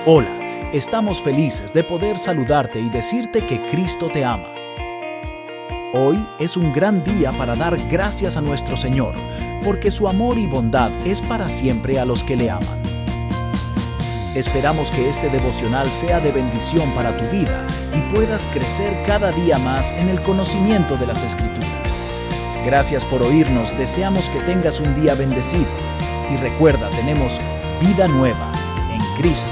Hola, estamos felices de poder saludarte y decirte que Cristo te ama. Hoy es un gran día para dar gracias a nuestro Señor, porque su amor y bondad es para siempre a los que le aman. Esperamos que este devocional sea de bendición para tu vida y puedas crecer cada día más en el conocimiento de las Escrituras. Gracias por oírnos, deseamos que tengas un día bendecido. Y recuerda, tenemos vida nueva en Cristo.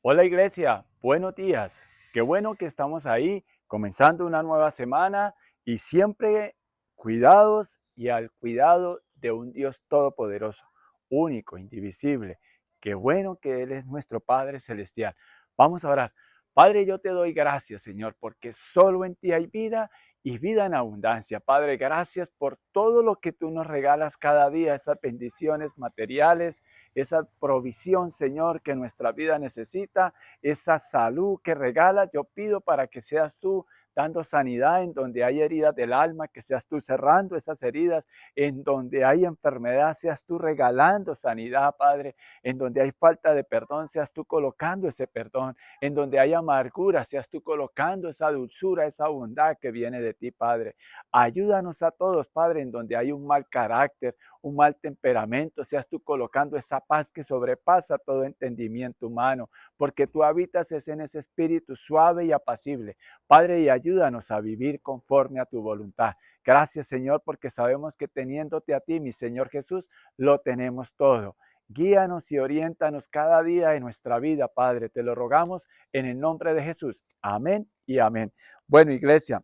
Hola iglesia, buenos días. Qué bueno que estamos ahí comenzando una nueva semana y siempre cuidados y al cuidado de un Dios todopoderoso, único, indivisible. Qué bueno que Él es nuestro Padre Celestial. Vamos a orar. Padre, yo te doy gracias, Señor, porque solo en ti hay vida y vida en abundancia. Padre, gracias por todo lo que tú nos regalas cada día, esas bendiciones materiales, esa provisión, Señor, que nuestra vida necesita, esa salud que regalas. Yo pido para que seas tú dando sanidad en donde hay heridas del alma, que seas tú cerrando esas heridas, en donde hay enfermedad, seas tú regalando sanidad, Padre, en donde hay falta de perdón, seas tú colocando ese perdón, en donde hay amargura, seas tú colocando esa dulzura, esa bondad que viene de ti, Padre. Ayúdanos a todos, Padre, en donde hay un mal carácter, un mal temperamento, seas tú colocando esa paz que sobrepasa todo entendimiento humano, porque tú habitas en ese espíritu suave y apacible. Padre, y ayúdanos a vivir conforme a tu voluntad. Gracias, Señor, porque sabemos que teniéndote a ti, mi Señor Jesús, lo tenemos todo. Guíanos y oriéntanos cada día de nuestra vida, Padre. Te lo rogamos en el nombre de Jesús. Amén y amén. Bueno, iglesia,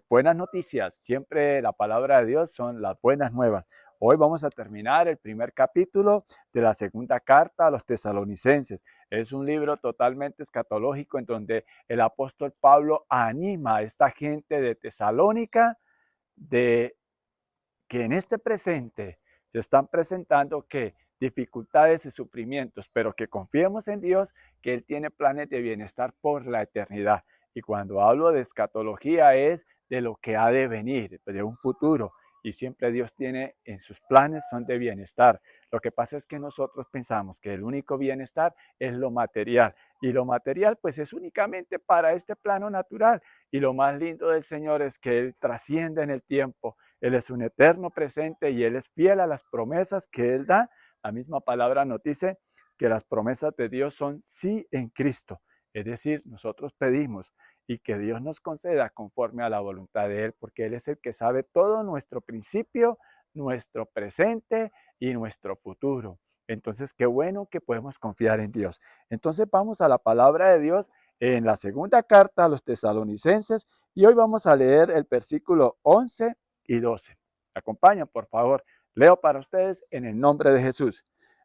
buenas noticias. Siempre la palabra de Dios son las buenas nuevas. Hoy vamos a terminar el primer capítulo de la segunda carta a los tesalonicenses. Es un libro totalmente escatológico en donde el apóstol Pablo anima a esta gente de Tesalónica de que en este presente se están presentando que dificultades y sufrimientos, pero que confiemos en Dios, que Él tiene planes de bienestar por la eternidad. Y cuando hablo de escatología es de lo que ha de venir, de un futuro. Y siempre Dios tiene en sus planes son de bienestar. Lo que pasa es que nosotros pensamos que el único bienestar es lo material. Y lo material pues es únicamente para este plano natural. Y lo más lindo del Señor es que Él trasciende en el tiempo. Él es un eterno presente y Él es fiel a las promesas que Él da. La misma palabra nos dice que las promesas de Dios son sí en Cristo. Es decir, nosotros pedimos y que Dios nos conceda conforme a la voluntad de Él, porque Él es el que sabe todo nuestro principio, nuestro presente y nuestro futuro. Entonces, qué bueno que podemos confiar en Dios. Entonces, vamos a la palabra de Dios en la segunda carta a los tesalonicenses y hoy vamos a leer el versículo 11 y 12. ¿Me acompañan, por favor? Leo para ustedes en el nombre de Jesús.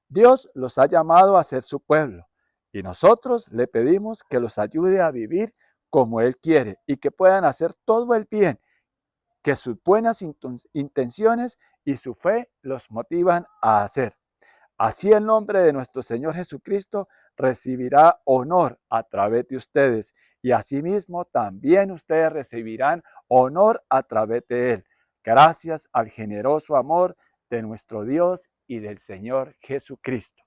Dios los ha llamado a ser su pueblo y nosotros le pedimos que los ayude a vivir como Él quiere y que puedan hacer todo el bien que sus buenas intenciones y su fe los motivan a hacer. Así el nombre de nuestro Señor Jesucristo recibirá honor a través de ustedes y asimismo también ustedes recibirán honor a través de Él, gracias al generoso amor de nuestro Dios y del Señor Jesucristo.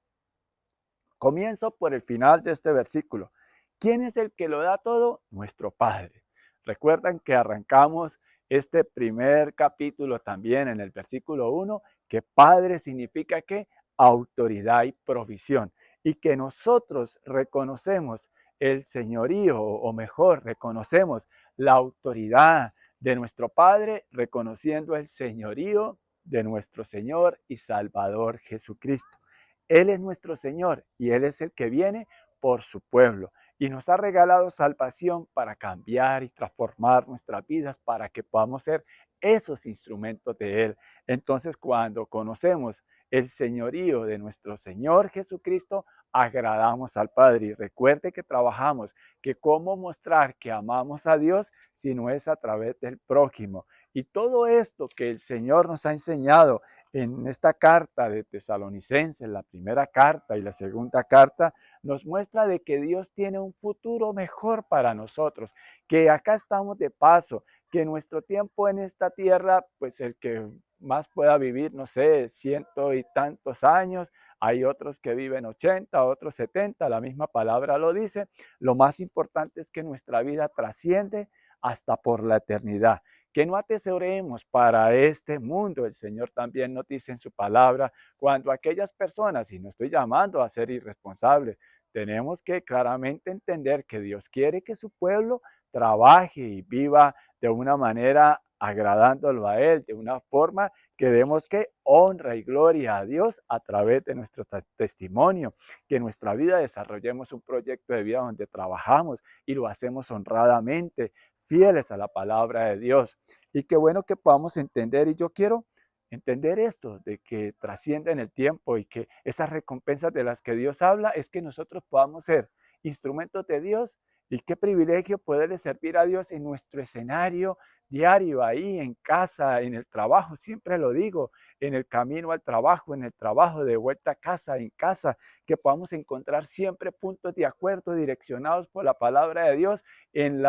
Comienzo por el final de este versículo. ¿Quién es el que lo da todo? Nuestro Padre. Recuerdan que arrancamos este primer capítulo también en el versículo 1, que Padre significa que autoridad y provisión, y que nosotros reconocemos el señorío, o mejor, reconocemos la autoridad de nuestro Padre, reconociendo el señorío de nuestro Señor y Salvador Jesucristo. Él es nuestro Señor y Él es el que viene por su pueblo y nos ha regalado salvación para cambiar y transformar nuestras vidas para que podamos ser esos instrumentos de Él. Entonces, cuando conocemos el señorío de nuestro Señor Jesucristo, agradamos al Padre. Y recuerde que trabajamos, que cómo mostrar que amamos a Dios si no es a través del prójimo. Y todo esto que el Señor nos ha enseñado en esta carta de Tesalonicenses, la primera carta y la segunda carta, nos muestra de que Dios tiene un futuro mejor para nosotros, que acá estamos de paso, que nuestro tiempo en esta tierra, pues el que más pueda vivir, no sé, ciento y tantos años, hay otros que viven 80, otros 70, la misma palabra lo dice. Lo más importante es que nuestra vida trasciende hasta por la eternidad, que no atesoremos para este mundo. El Señor también nos dice en su palabra, cuando aquellas personas, y no estoy llamando a ser irresponsables, tenemos que claramente entender que Dios quiere que su pueblo trabaje y viva de una manera agradándolo a Él, de una forma que demos que honra y gloria a Dios a través de nuestro testimonio, que en nuestra vida desarrollemos un proyecto de vida donde trabajamos y lo hacemos honradamente, fieles a la palabra de Dios. Y qué bueno que podamos entender, y yo quiero entender esto, de que trasciende en el tiempo y que esas recompensas de las que Dios habla es que nosotros podamos ser instrumentos de Dios. Y qué privilegio poderle servir a Dios en nuestro escenario diario, ahí en casa, en el trabajo, siempre lo digo, en el camino al trabajo, en el trabajo, de vuelta a casa, en casa, que podamos encontrar siempre puntos de acuerdo direccionados por la palabra de Dios en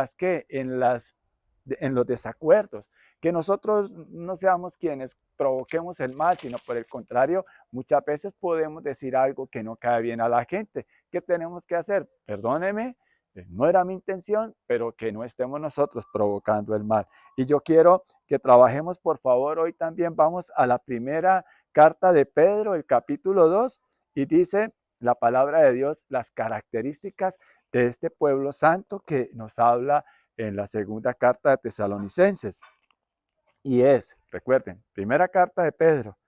en los desacuerdos, que nosotros no seamos quienes provoquemos el mal, sino por el contrario, muchas veces podemos decir algo que no cae bien a la gente. ¿Qué tenemos que hacer? Perdóneme, no era mi intención, pero que no estemos nosotros provocando el mal. Y yo quiero que trabajemos, por favor, hoy también vamos a la primera carta de Pedro, el capítulo 2, y dice la palabra de Dios, las características de este pueblo santo que nos habla en la segunda carta de Tesalonicenses. Y es, recuerden, primera carta de Pedro,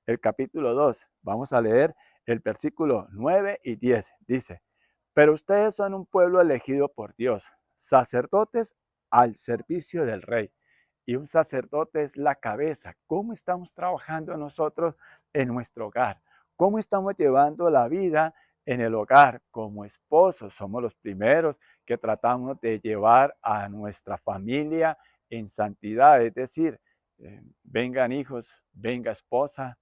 el capítulo 2, vamos a leer el versículo 9 y 10. Dice, pero ustedes son un pueblo elegido por Dios, sacerdotes al servicio del rey. Y un sacerdote es la cabeza. ¿Cómo estamos trabajando nosotros en nuestro hogar? ¿Cómo estamos llevando la vida en el hogar como esposos? Somos los primeros que tratamos de llevar a nuestra familia en santidad. Es decir, vengan hijos, venga esposa,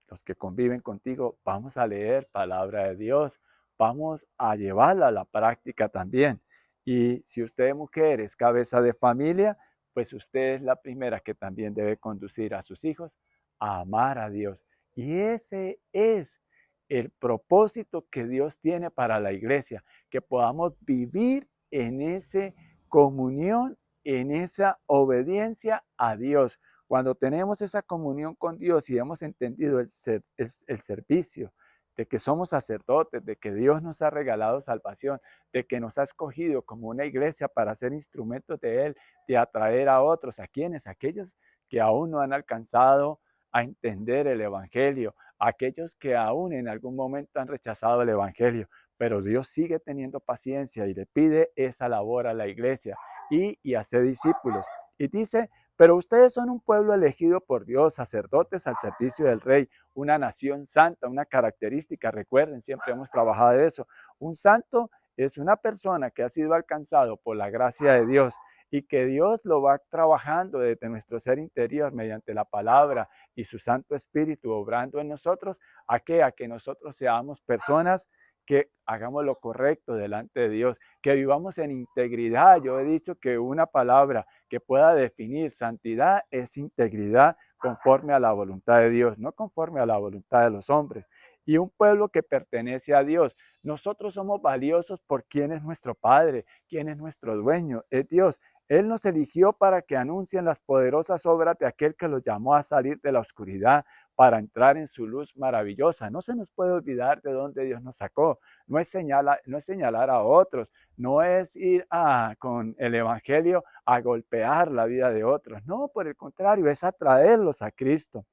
los que conviven contigo, vamos a leer palabra de Dios, vamos a llevarla a la práctica también. Y si usted mujer es cabeza de familia, pues usted es la primera que también debe conducir a sus hijos a amar a Dios. Y ese es el propósito que Dios tiene para la iglesia, que podamos vivir en esa comunión, en esa obediencia a Dios. Cuando tenemos esa comunión con Dios y hemos entendido el servicio, de que somos sacerdotes, de que Dios nos ha regalado salvación, de que nos ha escogido como una iglesia para ser instrumentos de Él, de atraer a otros, ¿a quienes? Aquellos que aún no han alcanzado a entender el Evangelio, aquellos que aún en algún momento han rechazado el Evangelio, pero Dios sigue teniendo paciencia y le pide esa labor a la iglesia y hacer discípulos. Y dice, pero ustedes son un pueblo elegido por Dios, sacerdotes al servicio del Rey, una nación santa, una característica, recuerden, siempre hemos trabajado de eso. Un santo es una persona que ha sido alcanzado por la gracia de Dios y que Dios lo va trabajando desde nuestro ser interior mediante la palabra y su Santo Espíritu obrando en nosotros, a que nosotros seamos personas que hagamos lo correcto delante de Dios, que vivamos en integridad. Yo he dicho que una palabra que pueda definir santidad es integridad conforme a la voluntad de Dios, no conforme a la voluntad de los hombres. Y un pueblo que pertenece a Dios. Nosotros somos valiosos por quién es nuestro Padre, quién es nuestro dueño, es Dios. Él nos eligió para que anuncien las poderosas obras de aquel que los llamó a salir de la oscuridad para entrar en su luz maravillosa. No se nos puede olvidar de dónde Dios nos sacó. No es señalar a otros, no es ir con el Evangelio a golpear la vida de otros. No, por el contrario, es atraerlos a Cristo.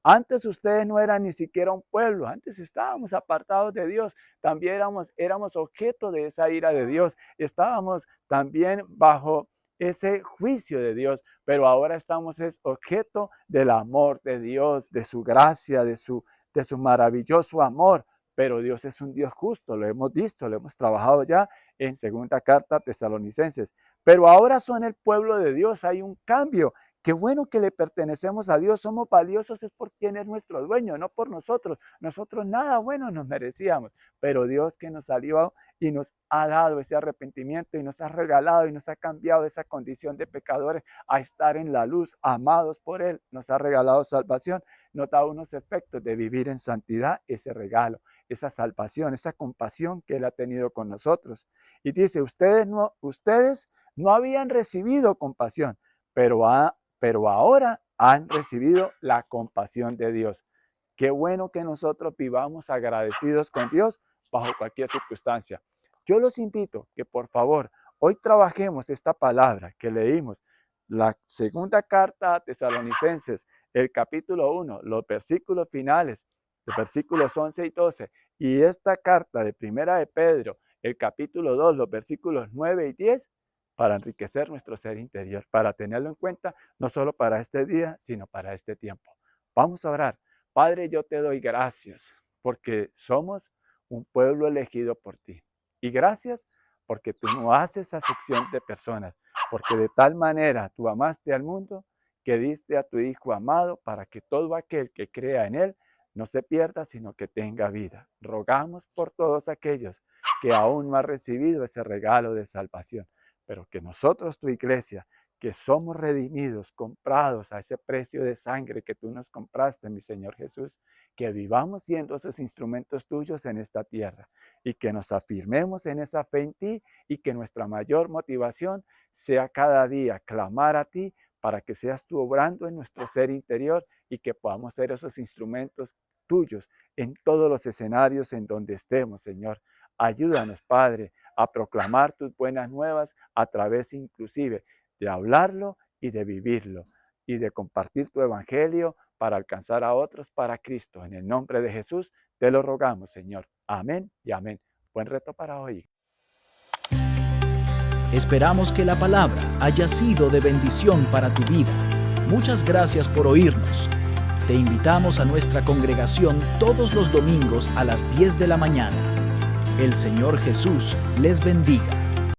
Antes ustedes no eran ni siquiera un pueblo, antes estábamos apartados de Dios, también éramos objeto de esa ira de Dios, estábamos también bajo ese juicio de Dios, pero ahora estamos es objeto del amor de Dios, de su gracia, de su maravilloso amor. Pero Dios es un Dios justo, lo hemos visto, lo hemos trabajado ya en segunda carta a Tesalonicenses. Pero ahora son el pueblo de Dios, hay un cambio. Qué bueno que le pertenecemos a Dios, somos valiosos es por quien es nuestro dueño, no por nosotros. Nosotros nada bueno nos merecíamos, pero Dios que nos salió y nos ha dado ese arrepentimiento y nos ha regalado y nos ha cambiado esa condición de pecadores a estar en la luz, amados por Él, nos ha regalado salvación, nos da unos efectos de vivir en santidad, ese regalo, esa salvación, esa compasión que Él ha tenido con nosotros. Y dice, ustedes no habían recibido compasión, pero ahora han recibido la compasión de Dios. Qué bueno que nosotros vivamos agradecidos con Dios bajo cualquier circunstancia. Yo los invito que por favor hoy trabajemos esta palabra que leímos, la segunda carta a Tesalonicenses, el capítulo 1, los versículos finales, los versículos 11 y 12, y esta carta de primera de Pedro, el capítulo 2, los versículos 9 y 10, para enriquecer nuestro ser interior, para tenerlo en cuenta, no solo para este día, sino para este tiempo. Vamos a orar. Padre, yo te doy gracias porque somos un pueblo elegido por ti. Y gracias porque tú no haces acepción de personas, porque de tal manera tú amaste al mundo que diste a tu Hijo amado para que todo aquel que crea en Él no se pierda, sino que tenga vida. Rogamos por todos aquellos que aún no han recibido ese regalo de salvación, pero que nosotros, tu iglesia, que somos redimidos, comprados a ese precio de sangre que tú nos compraste, mi Señor Jesús, que vivamos siendo esos instrumentos tuyos en esta tierra y que nos afirmemos en esa fe en ti y que nuestra mayor motivación sea cada día clamar a ti para que seas tú obrando en nuestro ser interior y que podamos ser esos instrumentos tuyos en todos los escenarios en donde estemos, Señor. Ayúdanos, Padre, a proclamar tus buenas nuevas a través inclusive de hablarlo y de vivirlo y de compartir tu evangelio para alcanzar a otros para Cristo. En el nombre de Jesús te lo rogamos, Señor. Amén y amén. Buen reto para hoy. Esperamos que la palabra haya sido de bendición para tu vida. Muchas gracias por oírnos. Te invitamos a nuestra congregación todos los domingos a las 10 de la mañana. El Señor Jesús les bendiga.